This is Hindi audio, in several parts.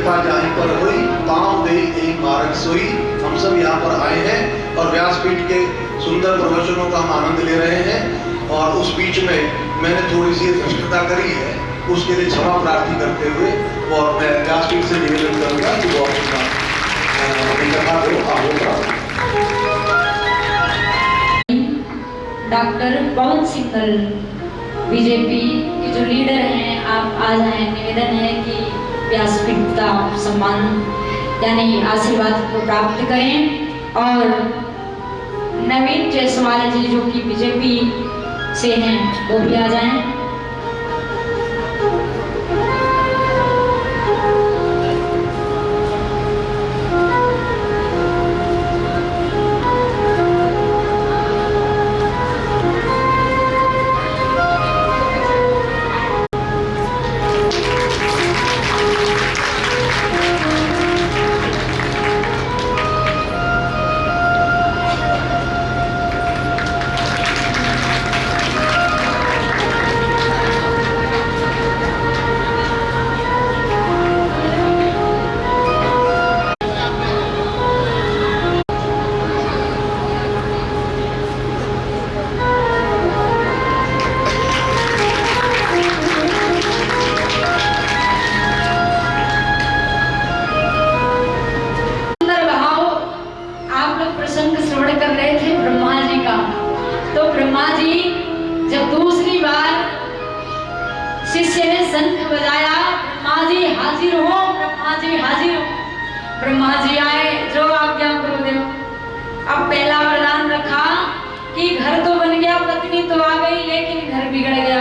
कृपा जाहि पर हुई पाँव दे एक मार्ग सोई। हम सब यहाँ पर आए हैं और व्यासपीठ के सुंदर प्रवचनों का हम आनंद ले रहे हैं, और उस बीच में मैंने थोड़ी सी भ्रष्टता करी है, उसके लिए क्षमा प्रार्थी करते हुए और मैं व्यासपीठ से निवेदन करूँगा कि वो अपनी कथा को डॉक्टर पवन सिंह बीजेपी के जो लीडर हैं, आप आ जाएं। निवेदन है कि व्यासपीठ का सम्मान यानी आशीर्वाद को प्राप्त करें, और नवीन जायसवाल जी जो कि बीजेपी से हैं वो भी आ जाएं। शिष्य ने शंख बजाया, ब्रह्मा जी हाजिर हो, ब्रह्मा जी हाजिर हो। ब्रह्मा जी आए, जो आज्ञा गुरुदेव। अब पहला वरदान रखा कि घर तो बन गया, पत्नी तो आ गई, लेकिन घर बिगड़ गया।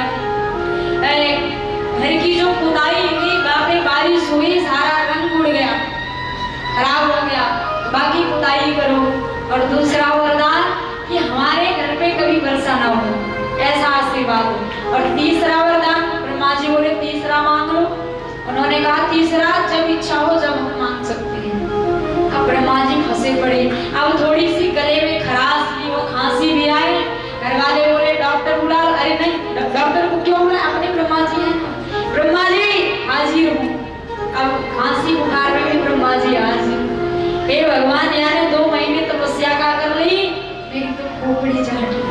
घर की जो पुताई थी, बापे बारिश हुई, सारा रंग उड़ गया, खराब हो गया, बाकी पुताई करो। और दूसरा वरदान कि हमारे घर पे कभी वर्षा ना हो, ऐसा आशीर्वाद हो। और तीसरा वरदान ब्रह्मा जी बोले तीसरा मांग लो। उन्होंने कहा तीसरा जब इच्छा हो जब हम मांग सकते हैं। अब ब्रह्मा जी फंसे पड़े। अब थोड़ी सी गले में खराश की, वो खांसी भी आई। घर वाले बोले डॉक्टर बुला। अरे नहीं, डॉक्टर को क्यों बुलाया, अपने ब्रह्मा जी हैं। ब्रह्मा जी हाजिर हूँ। अब खांसी बुखार में भी ब्रह्मा जी हाजिर। हे भगवान, यानी 2 महीने तपस्या का कर ली, मेरी तो खोपड़ी चाट ली।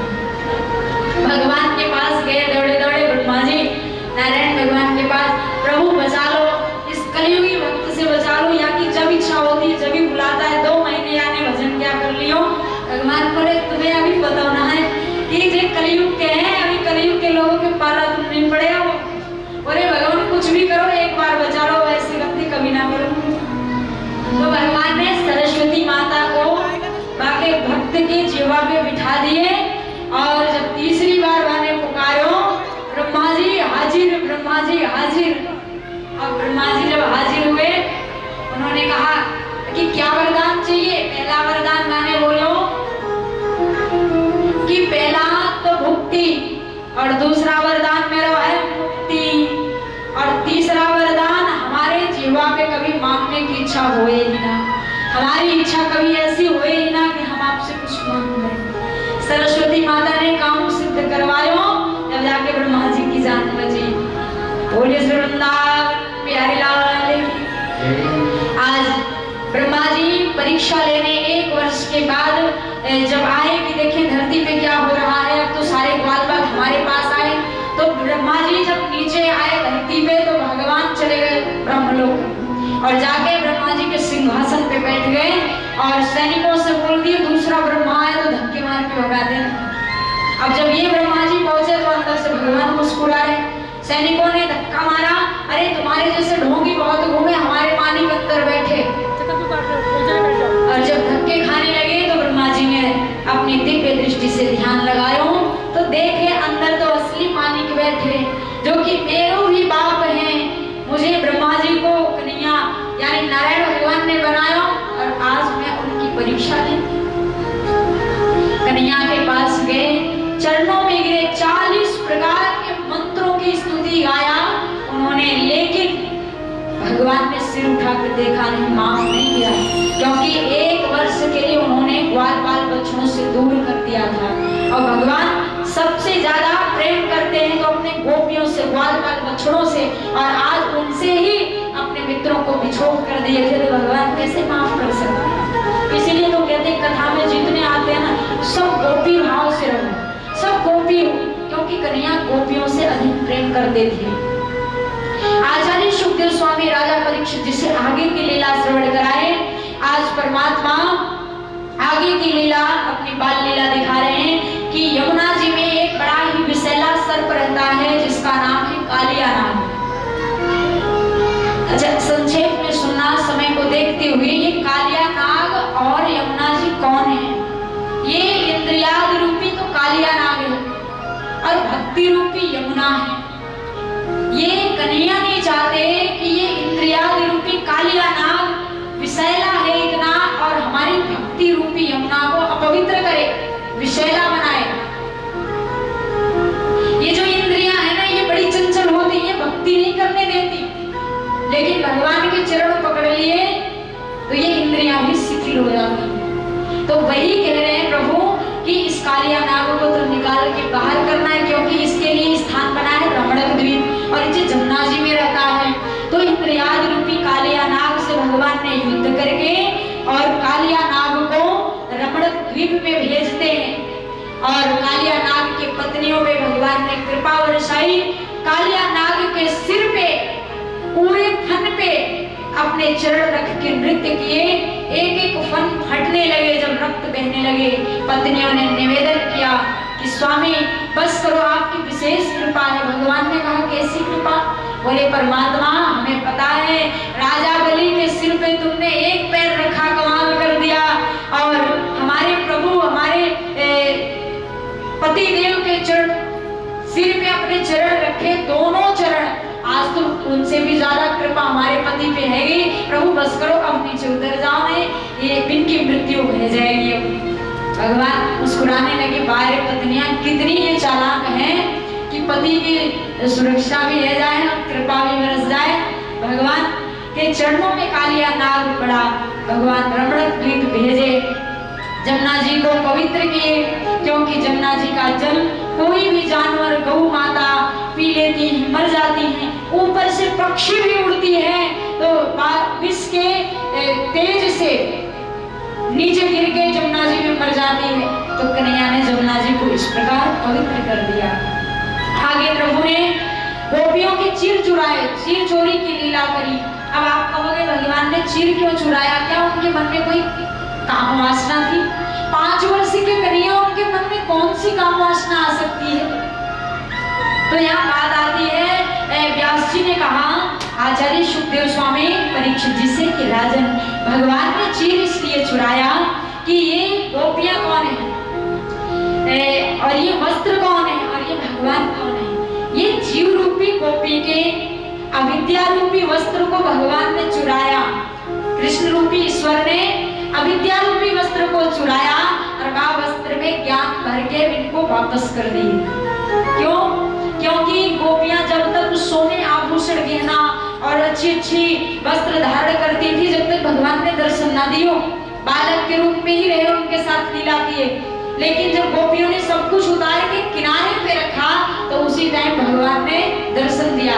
भगवान के पास गए दौड़े दौड़े ब्रह्मा जी, नारायण भगवान के पास, प्रभु बचा लो, इस कलयुगी भक्त से बचा लो, या कि जब इच्छा होती है जब भी बुलाता है। 2 महीने यानी भजन क्या कर लियो। भगवान बोले तुम्हें अभी पता होना है कि ये कलयुग के हैं, अभी कलयुग के लोगों के पाला तुम नहीं पड़े हो। बोले भगवान कुछ भी करो, एक बार बचा लो, ऐसी गलती कभी ना करो। तो भगवान ने सरस्वती माता को बाके भक्त के जीवा पे बिठा दिए, और जब तीसरी बार मैंने पुकारो, ब्रह्मा जी हाजिर, ब्रह्मा जी हाजिर। अब ब्रह्मा जी जब हाजिर हुए, उन्होंने कहा कि क्या वरदान चाहिए। पहला वरदान मैंने बोलो कि पहला तो भुक्ति, और दूसरा वरदान मेरा है मुक्ति, और तीसरा वरदान हमारे जीवा पे कभी मांगने की इच्छा होए ही ना, हमारी इच्छा कभी ऐसी होए ही ना कि हम आपसे कुछ मांग रहे। सरस्वती माता ने काम सिद्ध करवायो, जब जाके ब्रह्मा जी की जान बची। बोले श्री वृंदावन प्यारे लाल की। आज ब्रह्मा जी परीक्षा लेने 1 वर्ष के बाद जब आए कि देखें धरती पे क्या हो रहा है, अब तो सारे ग्वाल बाग हमारे पास आए। तो ब्रह्मा जी जब नीचे आए धरती पे, तो भगवान चले गए ब्रह्मलोक, और जाके ब्रह्मा जी के सिंहासन पे बैठ गए, और सैनिकों से बोल दिए दूसरा ब्रह्मा आए तो धक्के मार के भगा देना। अब जब ये ब्रह्मा जी पहुंचे तो अंदर से भगवान मुस्कुराए। सैनिकों ने धक्का मारा, अरे तुम्हारे जैसे ढोंगी बहुत घूमे, हमारे पानी के अंदर बैठे। और जब धक्के खाने लगे तो ब्रह्मा जी ने अपनी दिव्य दृष्टि से ध्यान लगायो, तो देखे अंदर तो असली मानिक बैठे, जो कि मेरो भी बाप हैं। मुझे ब्रह्मा जी को कन्हैया यानी नारायण भगवान ने बनाया, और आज मैं उनकी परीक्षा ली। कन्हैया के पास गए, चरणों में गिरे, 40 प्रकार के मंत्रों की स्तुति गाया उन्होंने, लेकिन भगवान ने सिर उठाकर देखा नहीं, माफ नहीं किया, क्योंकि 1 वर्ष के लिए उन्होंने ग्वाल बाल बच्चों से दूर कर दिया था। और भगवान सबसे ज्यादा प्रेम करते हैं तो अपने गोपियों से, ग्वाल बाल बच्चों से, और आज उनसे ही अपने मित्रों को बिछोड़ कर दिए थे, तो भगवान कैसे माफ कर सकते हैं? इसीलिए तो कहते हैं कथा में जितने आते हैं ना, सब गोपी भाव से रहो, सब गोपी हो, क्योंकि कन्हैया गोपियों से अधिक प्रेम करते थे। आचार्य सुखदेव स्वामी राजा परीक्षित जिसे आगे की लीला श्रवण कराए। आज परमात्मा आगे की लीला, अपनी बाल लीला दिखा रहे हैं कि यमुना जी में एक बड़ा ही विषैला सर्प रहता है जिसका नाम है कालिया नाग। अच्छा, संक्षेप में सुनना समय को देखते हुए, ये कालिया नाग और यमुना जी कौन है? ये इंद्रियाद रूपी तो कालिया नाग है और भक्ति रूपी यमुना है। ये कन्हैया नहीं चाहते कि ये इंद्रियाद रूपी कालिया नाग विषैला है इतना और हमारी भक्ति रूपी यमुना को अपवित्र करे, विषैला बनाए। ये जो इंद्रियां है ना, ये बड़ी चंचल होती है, भक्ति नहीं करने देती, लेकिन भगवान के चरण पकड़ लिए तो ये इंद्रियां भी शिथिल हो जाती हैं। तो वही कह रहे हैं प्रभु कि इस कालिया नाग को तो निकाल के बाहर करना है, क्योंकि इसके लिए स्थान बना है रमणक द्वीप और ये जमुना जी में रहता है। तो इंद्रियाद रूपी कालिया नाग से भगवान ने युद्ध करके और कालिया नाग को रमणक द्वीप में भेजते हैं और कालिया नाग की पत्नियों पे भगवान ने कृपा बरसाई। कालिया नाग के सिर पे, पूरे फन पे अपने चरण रख के नृत्य किए, एक एक फन फटने लगे, जब रक्त बहने लगे पत्नियों ने निवेदन किया कि स्वामी बस करो, आपकी विशेष कृपा है। भगवान ने कहा कैसी कृपा? बोले परमात्मा हमें पता है, राजा बलि के सिर पे तुमने एक पैर रखा, कमाल कर दिया, और हमारे प्रभु, हमारे पति देव के चरण, सिर पे अपने चरण रखे, दोनों चरण, आज तो उनसे भी ज्यादा कृपा हमारे पति पे हैगी। प्रभु बस करो, अब नीचे उतर जाओ, नहीं ये इनकी मृत्यु हो जाएगी। अब भगवान मुस्कुराने लगे। बाहर पत्नियां कितनी ये चालाक हैं कि पति की सुरक्षा भी ले जाए और कृपा भी बरस जाए। भगवान के चरणों में कालिया नाग पड़ा, भगवान रमणक द्वीप भेजे, जमुना जी को पवित्र किए, क्योंकि जमुना जी का जल कोई भी जानवर, गौ माता पी लेती है, मर जाती हैं, ऊपर से पक्षी भी उड़ती है तो विष के तेज से नीचे गिर के जमुना जी में मर जाती है। तो कन्हैया ने जमुना जी को इस प्रकार पवित्र कर दिया। आगे प्रभु ने गोपियों के चीर चुराए, चीर चोरी की लीला करी। अब आप कहोगे भगवान ने चीर क्यों चुराया? क्या उनके मन में कोई काम वासना थी? 5 वर्ष के कन्हैया, उनके मन में कौन सी काम वासना आ सकती है? तो यहाँ बात आती है, व्यास जी ने कहा आचार्य सुखदेव स्वामी परीक्षित जी से कि राजन, भगवान ने चीर इसलिए चुराया कि ये गोपियां कौन है और ये वस्त्र कौन है और ये भगवान कौन है। ये जीव रूपी गोपी के अविद्या रूपी वस्त्र को भगवान ने चुराया, कृष्ण रूपी ईश्वर ने अविद्या रूपी वस्त्र को चुराया और वह वस्त्र में ज्ञान भर के इनको वापस कर दिए। क्यों? क्योंकि गोपियां जब तक सोने आभूषण गहना और अच्छी अच्छी वस्त्र धारण करती थी, जब तक भगवान ने दर्शन न दियो, बालक के रूप में ही रहे, उनके साथ लीला किए। लेकिन जब गोपियों ने सब कुछ उतार के किनारे पे रखा तो उसी टाइम भगवान ने दर्शन दिया।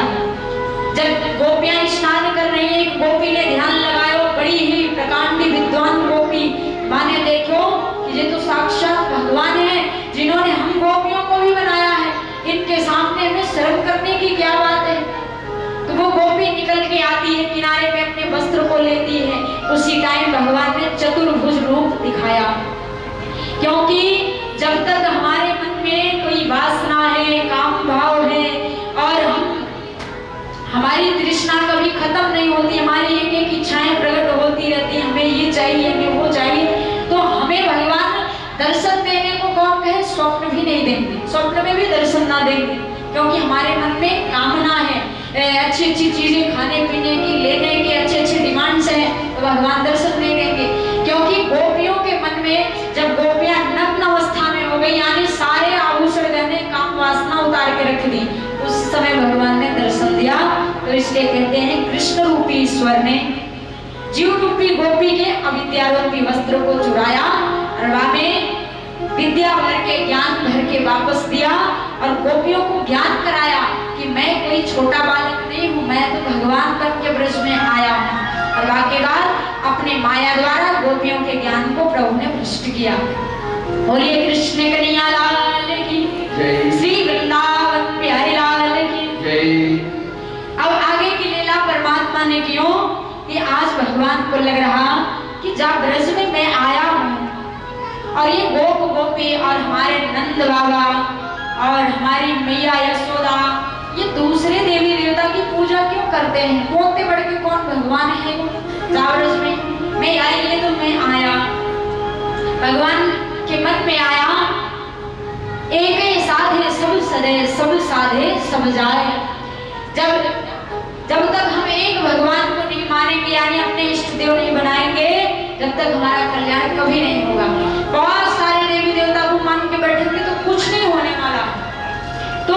जब गोपियां स्नान कर रही है, एक गोपी ने ध्यान लगाया, बड़ी ही प्रकांडी विद्वान गोपी, माने देखो कि ये तो साक्षात भगवान है जिन्होंने हम गोपियों को भी बनाया है, इनके सामने हमें शर्म करने की क्या बात है। तो वो गोपी निकल के आती है, किनारे पे अपने वस्त्र को लेती है, उसी टाइम भगवान ने चतुर्भुज रूप दिखाया। क्योंकि जब तक हमारे मन में कोई वासना है, काम भाव है और हमारी तृष्णा कभी खत्म नहीं होती, हमारी एक एक इच्छाएं प्रकट होती रहती, हमें ये चाहिए, हमें वो चाहिए, तो हमें भगवान दर्शन देने को कौन कहे? स्वप्न भी नहीं देंगे, स्वप्न में भी दर्शन ना देंगे, क्योंकि हमारे मन में कामना है, अच्छी अच्छी चीजें खाने पीने की, लेने की अच्छे अच्छे डिमांड्स हैं, तो भगवान दर्शन नहीं देंगे। क्योंकि गोपियों के मन में जब गोपियां नग्न अवस्था में हो गई, यानी सारे आभूषण गहने काम वासना उतार के रख दी, उस समय भगवान ने दर्शन दिया। तो इसलिए कहते हैं कृष्ण रूपी ईश्वर ने जीव रूपी गोपी के अविद्या रूपी वस्त्र को चुराया और में विद्या भर के, ज्ञान भर के वापस दिया और गोपियों को ज्ञान कराया कि मैं कोई छोटा बालक नहीं नहीं हूँ, मैं तो भगवान बन के ब्रज में आया हूँ। और वाक्य बाद अपने माया द्वारा गोपियों के ज्ञान को प्रभु ने भ्रष्ट किया। बोलिए कृष्ण कन्हैया लाल की जय। श्री वृंदावन बिहारी लाल की जय। अब आगे की लीला परमात्मा ने क्यों कि आज भगवान को लग रहा कि जब ब्रज में मैं आया हूँ और ये गोप गोपी और हमारे नंद बाबा और हमारी मैया यशोदा ये दूसरे देवी देवता की पूजा क्यों करते हैं, मोते बढ़ के कौन भगवान है वो ब्रज में मैं आई तो मैं आया। भगवान के मन में आया एक ही साधे सब सदे सब साधे सब जाए। जब तक हम एक भगवान को नहीं मानेंगे यानी अपने इष्ट देव नहीं बनाएंगे जब तक हमारा कल्याण कभी नहीं होगा। बहुत सारे देवी देवता को मान के बैठेंगे तो कुछ नहीं होने वाला। तो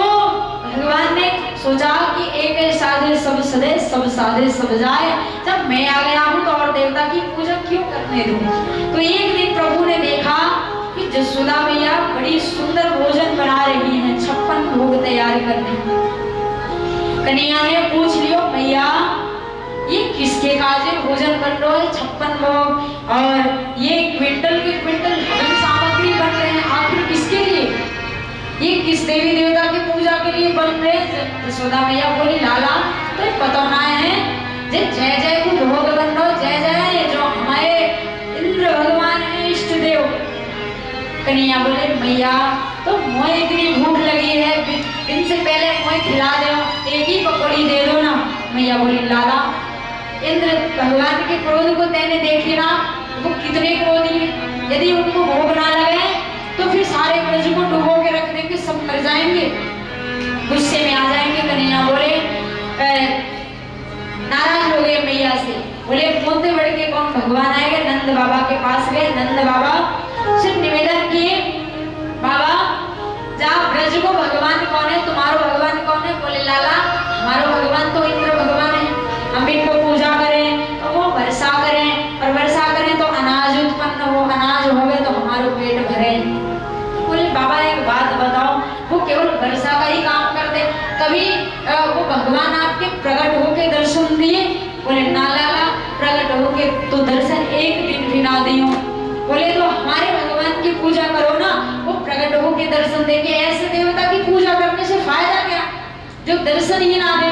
भगवान ने सोचा कि एक ही साधे सब सदे सब साधे सब जाए। जब मैं आ गया हूँ तो और देवता की पूजा क्यों करने दूं। तो एक दिन प्रभु ने देखा कि जसोदा मैया बड़ी सुंदर भोजन बना रही हैं, 56 भोग तैयार करने। कन्हैया ने पूछ लियो मैया ये किसके काजे भोजन बन रहा है, 56 भोग और ये क्विंटल के क्विंटल हवन सामग्री बन रहे हैं, आखिर किसके लिए, ये किस देवी देवता की पूजा के लिए बन रहे हैं। यशोदा मैया बोली लाला तो पता ना है जे जय जय को भोग बन रहा, जय जय जो हमारे इंद्र भगवान है इष्ट देव। कन्हैया बोले मैया तो मोए इतनी भूख लगी है, इनसे पहले मोए खिला दो, एक ही पकौड़ी दे दो ना। मैया बोली लाला इंद्र भगवान के क्रोध को तेने देखी ना, वो कितने क्रोधी है, यदि उनको भोग ना लगे तो फिर सारे ब्रज को डुबो के रख देंगे, सब मर जाएंगे, गुस्से में आ जाएंगे। कन्हैया बोले नाराज हो गए मैया से, बोले मोते बढ़ के कौन भगवान आएगा। नंद बाबा के पास गए, नंद बाबा सिर्फ निवेदन किए बाबा जा ब्रज को भगवान कौन है, तुम्हारो भगवान कौन है। बोले लाला हमारो भगवान तो इंद्र भगवान है, हम इनको पूजा करें तो वो वर्षा करें और वर्षा करें तो अनाज उत्पन्न हो, अनाज हो गए तो हमारो पेट भरे। बोले बाबा एक बात बताओ वो केवल वर्षा का ही काम करते, कभी वो भगवान आपके प्रकट होके दर्शन दिए। बोले ना लाला प्रकट होके तो दर्शन एक दिन भी ना दियो। बोले तो हमारे भगवान की पूजा करो ना, वो प्रकट होके दर्शन देंगे, ऐसे देवता की पूजा करने से फायदा क्या जो दर्शन ही ना दे।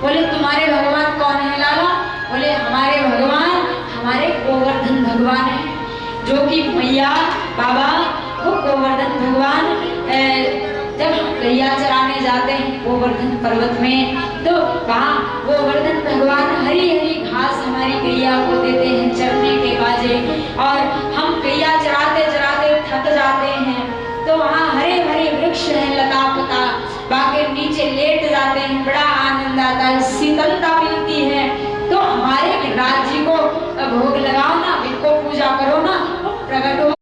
बोले तुम्हारे भगवान कौन है लाला। बोले हमारे भगवान हमारे गोवर्धन भगवान है, जो कि मैया बाबा वो गोवर्धन भगवान जब हम गैया चराने जाते हैं गोवर्धन पर्वत में तो वहाँ गोवर्धन भगवान हरी हरी घास हमारी गैया को देते हैं चरने के बाजे और